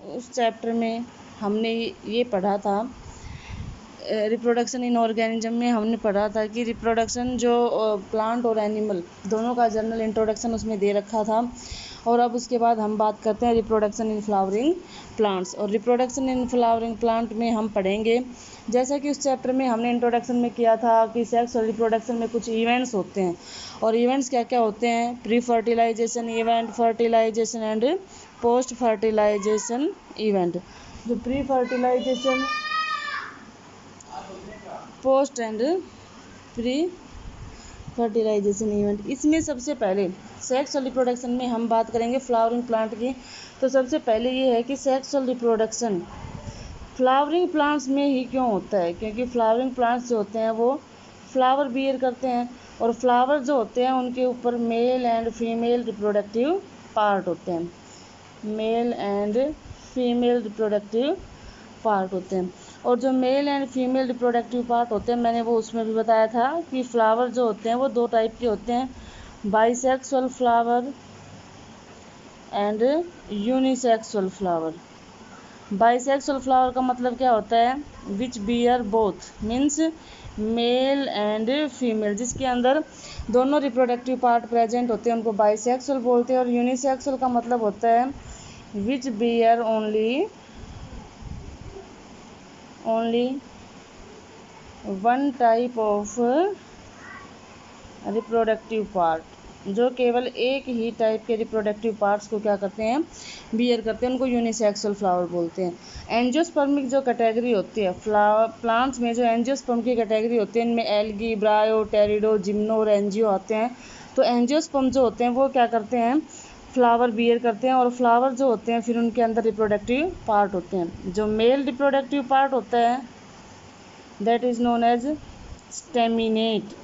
उस चैप्टर में हमने ये पढ़ा था, रिप्रोडक्शन इन ऑर्गेनिज्म में हमने पढ़ा था कि रिप्रोडक्शन जो प्लांट और एनिमल दोनों का जनरल इंट्रोडक्शन उसमें दे रखा था। और अब उसके बाद हम बात करते हैं रिप्रोडक्शन इन फ्लावरिंग प्लांट्स। और रिप्रोडक्शन इन फ्लावरिंग प्लांट में हम पढ़ेंगे, जैसा कि उस चैप्टर में हमने इंट्रोडक्शन में किया था कि सेक्स और रिप्रोडक्शन में कुछ इवेंट्स होते हैं। और इवेंट्स क्या क्या होते हैं? Pre fertilisation event, fertilization and post fertilization event. जो pre fertilization, post and pre fertilisation event, इसमें सबसे पहले सेक्सुअल रिप्रोडक्शन में हम बात करेंगे फ्लावरिंग प्लांट की। तो सबसे पहले ये है कि सेक्सुअल रिप्रोडक्शन फ्लावरिंग प्लांट्स में ही क्यों होता है? क्योंकि फ्लावरिंग प्लांट्स जो होते हैं वो फ्लावर बियर करते हैं, और फ्लावर जो होते हैं उनके ऊपर mail and female reproductive part होते हैं। Mail and female reproductive part होते हैं। और जो mail and female reproductive part होते हैं, मैंने वो उसमें भी बताया था कि फ्लावर जो होते हैं वो दो टाइप के होते हैं, bisexual flower and unisexual flower. Bisexual flower का मतलब क्या होता है? Which bear both, means male and female, जिसके अंदर दोनों रिप्रोडक्टिव पार्ट प्रेजेंट होते हैं, उनको बाइसेक्सुअल बोलते हैं। और यूनिसेक्सुअल का मतलब होता है which bear only one type of reproductive part, जो केवल एक ही टाइप के रिप्रोडक्टिव पार्ट्स को क्या करते हैं? बियर करते हैं, उनको यूनिसेक्सुअल फ्लावर बोलते हैं। एंजियोस्पर्मिक जो कैटेगरी होती है फ्लावर प्लांट्स में, जो एंजियोस्पर्म की कैटेगरी होती है, इनमें एल्गी, ब्रायो, टेरिडो, जिम्नो और एंजियो आते हैं। तो एंजियोस्पर्म जो होते हैं वो क्या करते हैं? फ्लावर बियर करते हैं। और फ्लावर जो होते हैं फिर उनके अंदर रिप्रोडक्टिव पार्ट होते हैं। जो मेल रिप्रोडक्टिव पार्ट होता है that is known as staminate.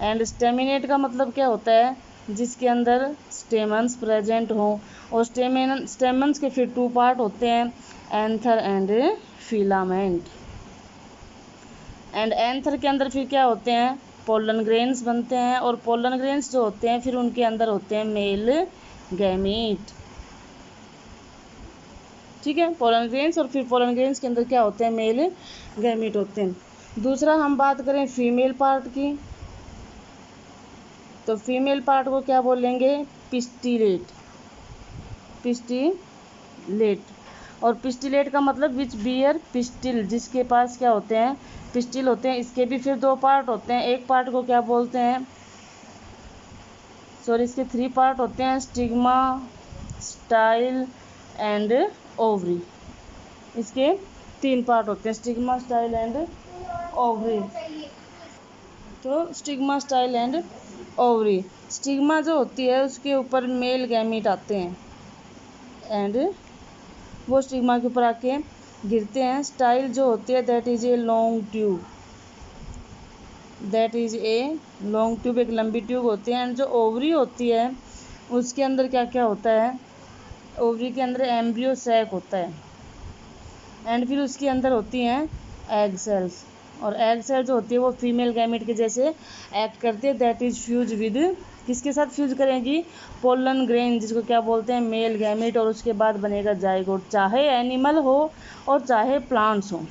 And staminate का मतलब क्या होता है? जिसके अंदर स्टेमन्स प्रेजेंट हों। और स्टेमन्स के फिर टू पार्ट होते हैं, anther and filament. And anther के अंदर फिर क्या होते हैं? पोलन ग्रेन्स बनते हैं। और पोलन ग्रेन्स जो होते हैं फिर उनके अंदर होते हैं मेल गैमीट। ठीक है, पोलन ग्रेन्स, और फिर पोलन ग्रेन्स के अंदर क्या होते हैं? मेल गैमीट होते हैं। दूसरा हम बात करें फीमेल पार्ट की, तो फीमेल पार्ट को क्या बोलेंगे? पिस्टिलेट। पिस्टिलेट। और पिस्टिलेट का मतलब विच बियर पिस्टिल, जिसके पास क्या होते हैं? पिस्टिल होते हैं। इसके भी फिर दो पार्ट होते हैं। एक पार्ट को क्या बोलते हैं? इसके थ्री पार्ट होते हैं, स्टिग्मा, स्टाइल एंड ओवरी। इसके तीन पार्ट होते हैं, स्टिग्मा, स्टाइल एंड ओवरी। तो stigma, style and ovary. Stigma जो होती है उसके ऊपर मेल गैमीट आते हैं एंड वो स्टिग्मा के ऊपर आके गिरते हैं। स्टाइल जो होती है that is a long tube, that is a long tube, एक लंबी ट्यूब होती है। एंड जो ओवरी होती है उसके अंदर क्या क्या होता है? ओवरी के अंदर एम्ब्रियो सैक होता है। एंड फिर उसके अंदर होती हैं एग सेल्स। और एग सेल जो होती है वो फीमेल गैमेट के जैसे एक्ट करती है। दैट इज फ्यूज विद, किसके साथ फ्यूज करेंगी? पोलन ग्रेन, जिसको क्या बोलते हैं? Male gamete. और उसके बाद बनेगा जाइगोट, चाहे एनिमल हो और चाहे प्लांट्स हो।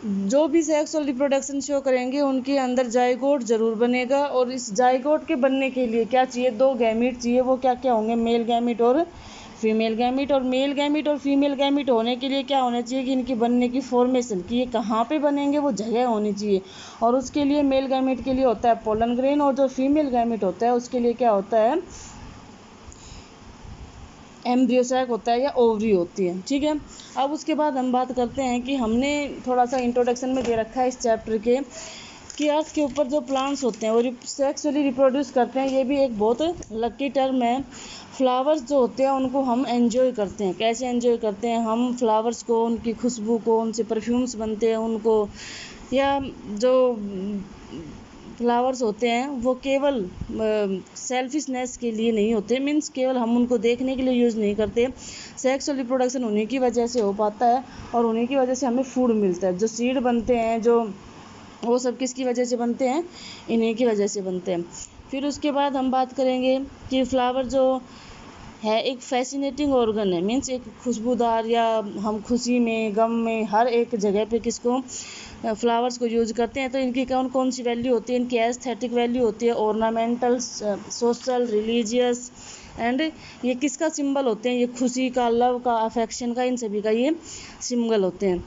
जो भी सेक्सुअल रिप्रोडक्शन शो करेंगे उनके अंदर जाइगोट जरूर बनेगा। और इस जाइगोट के बनने के लिए क्या चाहिए? दो गैमीट चाहिए। वो क्या क्या होंगे? मेल गैमीट और फीमेल गैमीट। और मेल गैमीट और फीमेल गैमीट होने के लिए क्या होना चाहिए? कि इनकी बनने की फॉर्मेशन, कि ये कहाँ पे बनेंगे वो जगह होनी चाहिए। और उसके लिए मेल गैमीट के लिए होता है पोलन ग्रेन, और जो फीमेल गैमीट होता है उसके लिए क्या होता है? एम्ब्रियो सैक होता है या ओवरी होती है। ठीक है, अब उसके बाद हम बात करते हैं कि हमने थोड़ा सा इंट्रोडक्शन में दे रखा है इस चैप्टर के कि अर्थ के ऊपर जो प्लांट्स होते हैं वो सेक्सुअली रिप्रोड्यूस करते हैं। ये भी एक बहुत लकी टर्म है। फ्लावर्स जो होते हैं उनको हम एंजॉय करते हैं। कैसे एंजॉय करते हैं? हम फ्लावर्स को, उनकी खुशबू को, उनसे परफ्यूम्स बनते हैं उनको, या जो फ्लावर्स होते हैं वो केवल सेल्फिशनेस के लिए नहीं होते, मीन्स केवल हम उनको देखने के लिए यूज़ नहीं करते। सेक्सुअल रिप्रोडक्शन उन्हीं की वजह से हो पाता है, और उन्हीं की वजह से हमें फूड मिलता है। जो सीड बनते हैं, जो वो सब किसकी वजह से बनते हैं? इन्हीं की वजह से बनते हैं। फिर उसके बाद हम बात करेंगे कि फ्लावर जो है एक फैसिनेटिंग ऑर्गन है, मीन्स एक खुशबूदार, या हम खुशी में गम में हर एक जगह पे किसको फ्लावर्स को यूज करते हैं। तो इनकी कौन कौन सी वैल्यू होती है, इनकी एस्थेटिक वैल्यू होती है, ऑर्नामेंटल, सोशल, रिलीजियस, एंड ये किसका सिंबल होते हैं, ये खुशी का, लव का, अफेक्शन का, इन सभी का ये सिंबल होते हैं।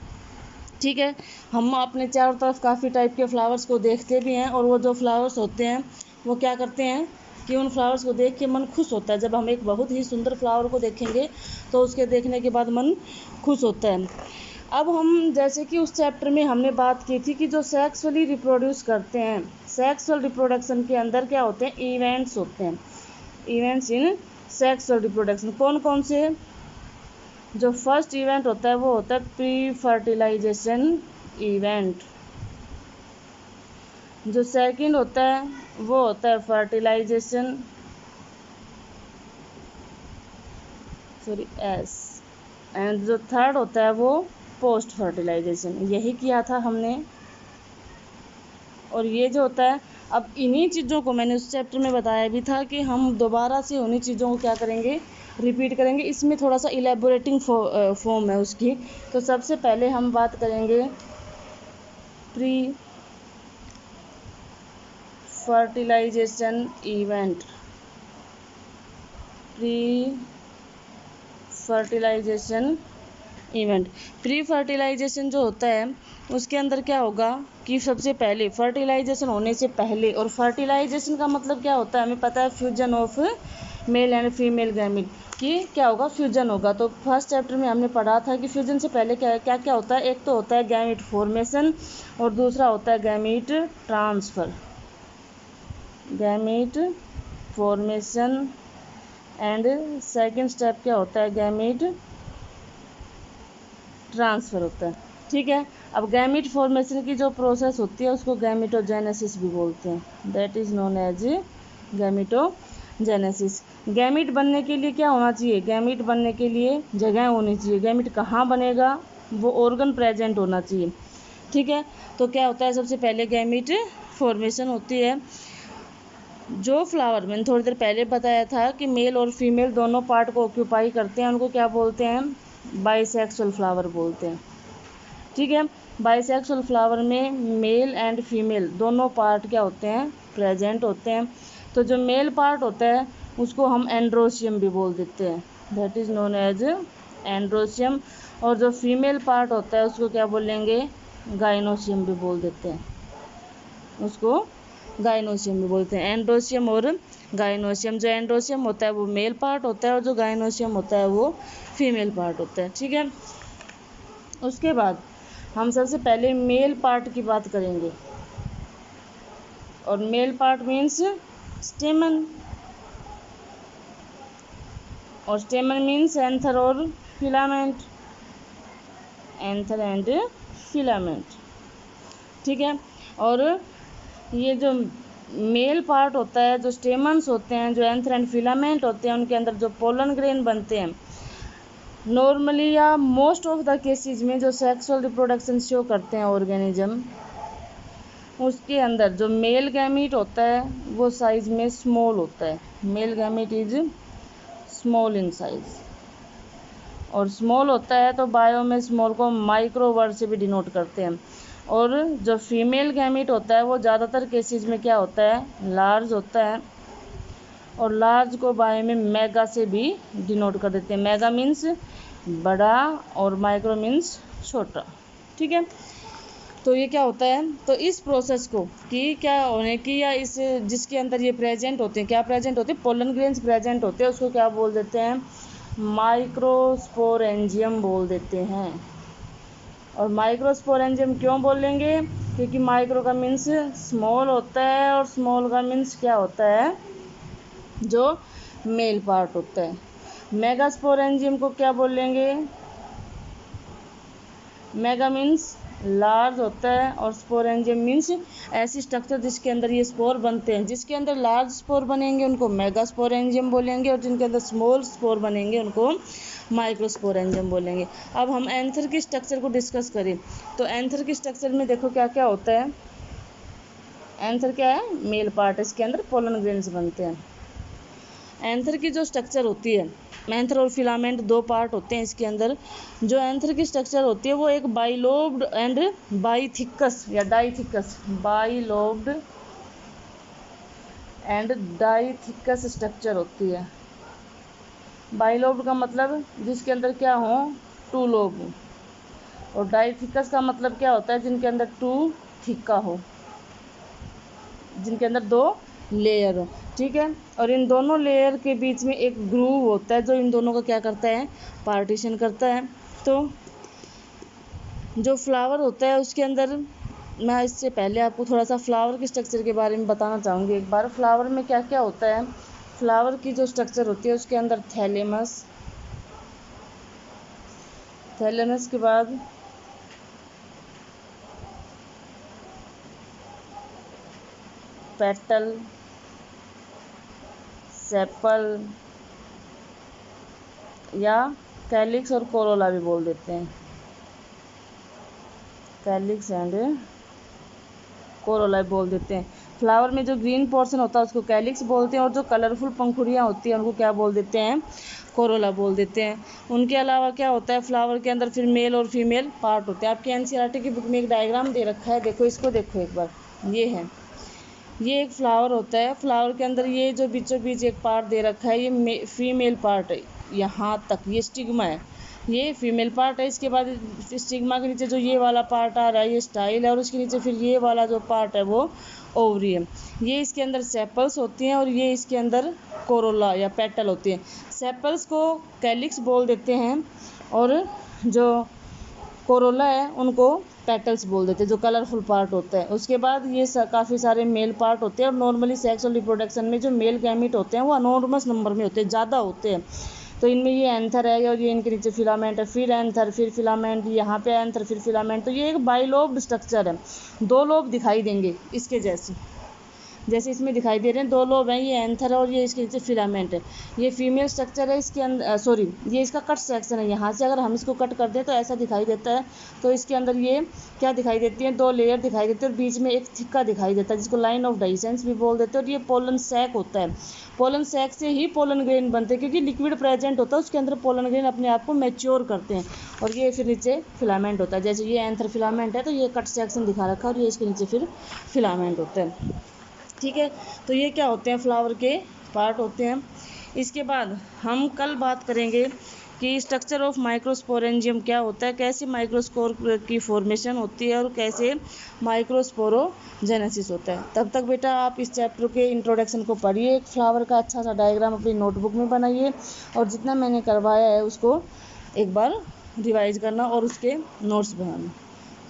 ठीक है, हम अपने चारों तरफ काफ़ी टाइप के फ्लावर्स को देखते भी हैं, और वो जो फ्लावर्स होते हैं वो क्या करते हैं कि उन फ्लावर्स को देख के मन खुश होता है। जब हम एक बहुत ही सुंदर फ्लावर को देखेंगे तो उसके देखने के बाद मन खुश होता है। अब हम जैसे कि उस चैप्टर में हमने बात की थी कि जो सेक्सुअली रिप्रोड्यूस करते हैं, सेक्सुअल रिप्रोडक्शन के अंदर क्या होते हैं, इवेंट्स होते हैं, इवेंट्स इन सेक्सुअल रिप्रोडक्शन। कौन कौन से? जो फर्स्ट इवेंट होता है वो होता है प्री फर्टिलाइजेशन इवेंट। जो सेकंड होता है वो होता है फर्टिलाइजेशन, सॉरी एस, एंड जो थर्ड होता है वो पोस्ट फर्टिलाइजेशन। यही किया था हमने। और ये जो होता है, अब इन्हीं चीज़ों को मैंने उस चैप्टर में बताया भी था कि हम दोबारा से उन्हीं चीज़ों को क्या करेंगे, रिपीट करेंगे। इसमें थोड़ा सा इलेबोरेटिंग फॉर्म है उसकी। तो सबसे पहले हम बात करेंगे pre fertilisation event. Pre fertilisation event, pre fertilisation जो होता है उसके अंदर क्या होगा कि सबसे पहले फर्टिलाइजेशन होने से पहले, और फर्टिलाइजेशन का मतलब क्या होता है हमें पता है, fusion of male and female gamete, कि क्या होगा, फ्यूजन होगा। तो फर्स्ट चैप्टर में हमने पढ़ा था कि फ्यूजन से पहले क्या क्या क्या होता है, एक तो होता है गैमीट फॉर्मेशन, और दूसरा होता है gamete transfer. Gamete formation and second step क्या होता है, गैमीट ट्रांसफ़र होता है। ठीक है, अब गैमीट फॉर्मेशन की जो प्रोसेस होती है उसको गैमीटोजेनेसिस भी बोलते हैं, that is known as gametogenesis. Gamete बनने के लिए क्या होना चाहिए, गैमीट बनने के लिए जगह होनी चाहिए। गैमीट कहाँ बनेगा, वो ऑर्गन प्रेजेंट होना चाहिए। ठीक है, तो क्या होता है, सबसे पहले गैमीट फॉर्मेशन होती है। जो फ्लावर मैंने थोड़ी देर पहले बताया था कि मेल और फीमेल दोनों पार्ट को ऑक्यूपाई करते हैं, उनको क्या बोलते हैं, बाइसेक्सुअल फ्लावर बोलते हैं। ठीक है, बाइसेक्सुअल फ्लावर में मेल एंड फीमेल दोनों पार्ट क्या होते हैं, प्रेजेंट होते हैं। तो जो मेल पार्ट होता है उसको हम एंड्रोशियम भी बोल देते हैं, that is known as androecium. और जो फीमेल पार्ट होता है उसको क्या बोलेंगे, गाइनोशियम भी बोल देते हैं, उसको गाइनोशियम भी बोलते हैं। एंड्रोशियम और गाइनोशियम, जो एंड्रोशियम होता है वो मेल पार्ट होता है, और जो गाइनोशियम होता है वो फीमेल पार्ट होता है। ठीक है, उसके बाद हम सबसे पहले मेल पार्ट की बात करेंगे, और मेल पार्ट मीन्स स्टेमन, और स्टेमन मीन्स एंथर और फिलामेंट, एंथर एंड फिलामेंट। ठीक है, और ये जो मेल पार्ट होता है, जो स्टेमन्स होते हैं, जो एंथर एंड फिलामेंट होते हैं, उनके अंदर जो पोलन ग्रेन बनते हैं, नॉर्मली या मोस्ट ऑफ द केसेस में जो सेक्सुअल रिप्रोडक्शन शो करते हैं ऑर्गेनिज्म, उसके अंदर जो मेल गैमीट होता है वो साइज में स्मॉल होता है। Male gamete is small in size, और स्मॉल होता है तो बायो में स्मॉल को माइक्रो वर्ड से भी डिनोट करते हैं। और जो फीमेल गैमीट होता है वो ज़्यादातर केसेस में क्या होता है, लार्ज होता है, और लार्ज को बायो में मेगा से भी डिनोट कर देते हैं। मेगा मीन्स बड़ा और माइक्रो मीन्स छोटा। ठीक है, तो ये क्या होता है, तो इस प्रोसेस को कि क्या होने की, या इस जिसके अंदर ये प्रेजेंट होते हैं, क्या प्रेजेंट होते हैं, पोलन ग्रेन्स प्रेजेंट होते हैं, उसको क्या बोल देते हैं, माइक्रोस्पोरेंजियम बोल देते हैं। और माइक्रोस्पोरेंजियम क्यों बोलेंगे, क्योंकि माइक्रो का मीन्स स्मॉल होता है, और स्मॉल का मीन्स क्या होता है, जो मेल पार्ट होता है। मेगास्पोरेंजियम को क्या बोलेंगे, मेगा मीन्स लार्ज होता है, और स्पोरेंजियम मीन्स ऐसी स्ट्रक्चर जिसके अंदर ये स्पोर बनते हैं। जिसके अंदर लार्ज स्पोर बनेंगे उनको मेगास्पोरेंजियम बोलेंगे, और जिनके अंदर स्मॉल स्पोर बनेंगे उनको माइक्रोस्पोरेंजियम बोलेंगे। अब हम एंथर की स्ट्रक्चर को डिस्कस करें, तो एंथर की स्ट्रक्चर में देखो क्या क्या होता है। एंथर क्या है, मेल पार्ट, इसके अंदर पोलन ग्रेन्स बनते हैं। एंथर की जो स्ट्रक्चर होती है, एंथर और फिलामेंट दो पार्ट होते हैं इसके अंदर। जो एंथर की स्ट्रक्चर होती है वो एक बाइलोब्ड एंड बाइथिकस या डाइथिकस, बाइलोब्ड एंड डाइथिकस स्ट्रक्चर होती है। बाइलोब्ड का मतलब जिसके अंदर क्या हो, टू लोब हो, और डाइथिकस का मतलब क्या होता है, जिनके अंदर टू थिक्का हो, जिनके अंदर दो लेयर हो, ठीक है। और इन दोनों लेयर के बीच में एक ग्रूव होता है जो इन दोनों का क्या करता है, पार्टीशन करता है। तो जो फ्लावर होता है उसके अंदर, मैं इससे पहले आपको थोड़ा सा फ्लावर के स्ट्रक्चर के बारे में बताना चाहूँगी एक बार। फ्लावर में क्या क्या होता है, फ्लावर की जो स्ट्रक्चर होती है उसके अंदर थैलेमस, थैलेमस के बाद पेटल, सेपल या कैलिक्स और कोरोला भी बोल देते हैं, कैलिक्स एंड कोरोला बोल देते हैं। फ्लावर में जो ग्रीन पोर्शन होता है उसको कैलिक्स बोलते हैं, और जो कलरफुल पंखुड़ियाँ होती हैं उनको क्या बोल देते हैं, कोरोला बोल देते हैं। उनके अलावा क्या होता है, फ्लावर के अंदर फिर मेल और फीमेल पार्ट होते हैं। आपके एनसीईआरटी की बुक में एक डायग्राम दे रखा है, देखो इसको, देखो एक बार, ये है, ये एक फ्लावर होता है। फ्लावर के अंदर ये जो बीचों बीच एक पार्ट दे रखा है, ये फीमेल पार्ट है, यहाँ तक ये स्टिग्मा है, ये फीमेल पार्ट है। इसके बाद स्टिग्मा के नीचे जो ये वाला पार्ट आ रहा है ये स्टाइल है, और उसके नीचे फिर ये वाला जो पार्ट है वो ओवरी है। ये इसके अंदर सेपल्स होती हैं और ये इसके अंदर कोरोला या पेटल होती है। सेपल्स को कैलिक्स बोल देते हैं और जो कोरोला है उनको पेटल्स बोल देते हैं, जो कलरफुल पार्ट होता है। उसके बाद ये काफ़ी सारे मेल पार्ट होते हैं, और नॉर्मली सेक्सुअल रिप्रोडक्शन में जो मेल गैमीट होते हैं वो अनॉर्मस नंबर में होते हैं, ज़्यादा होते हैं। तो इनमें ये एंथर है और ये इनके नीचे फिलामेंट है, फिर एंथर, फिर फिलामेंट, यहाँ पे एंथर, फिर फिलामेंट। तो ये एक बाइलोब्ड स्ट्रक्चर है, दो लोब दिखाई देंगे इसके जैसे, जैसे इसमें दिखाई दे रहे हैं, दो लोब हैं, ये एंथर है और ये इसके नीचे फिलामेंट है। ये फीमेल स्ट्रक्चर है, इसके अंदर सॉरी ये इसका कट सेक्शन है, यहाँ से अगर हम इसको कट कर दें तो ऐसा दिखाई देता है। तो इसके अंदर ये क्या दिखाई देती है, दो लेयर दिखाई देती है और बीच में एक थिक्का दिखाई देता है जिसको लाइन ऑफ डाइसेंस भी बोल देते हैं। और ये पोलन सैक होता है, पोलन सैक से ही पोलन ग्रेन बनते हैं, क्योंकि लिक्विड प्रेजेंट होता है उसके अंदर, पोलन ग्रेन अपने आप को मैच्योर करते हैं। और ये फिर नीचे फिलामेंट होता है, जैसे ये एंथर फिलामेंट है तो ये कट सेक्शन दिखा रखा है, और ये इसके नीचे फिर फिलामेंट होता है, ठीक है। तो ये क्या होते हैं, फ्लावर के पार्ट होते हैं। इसके बाद हम कल बात करेंगे कि स्ट्रक्चर ऑफ माइक्रोस्पोरेंजियम क्या होता है, कैसे माइक्रोस्पोर की फॉर्मेशन होती है और कैसे माइक्रोस्पोरोजेनेसिस होता है। तब तक बेटा आप इस चैप्टर के इंट्रोडक्शन को पढ़िए, एक फ्लावर का अच्छा सा डायग्राम अपनी नोटबुक में बनाइए, और जितना मैंने करवाया है उसको एक बार रिवाइज करना और उसके notes banana.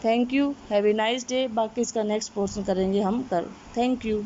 Thank you, have a nice day. बाकी इसका नेक्स्ट पोर्शन करेंगे हम कल। Thank you.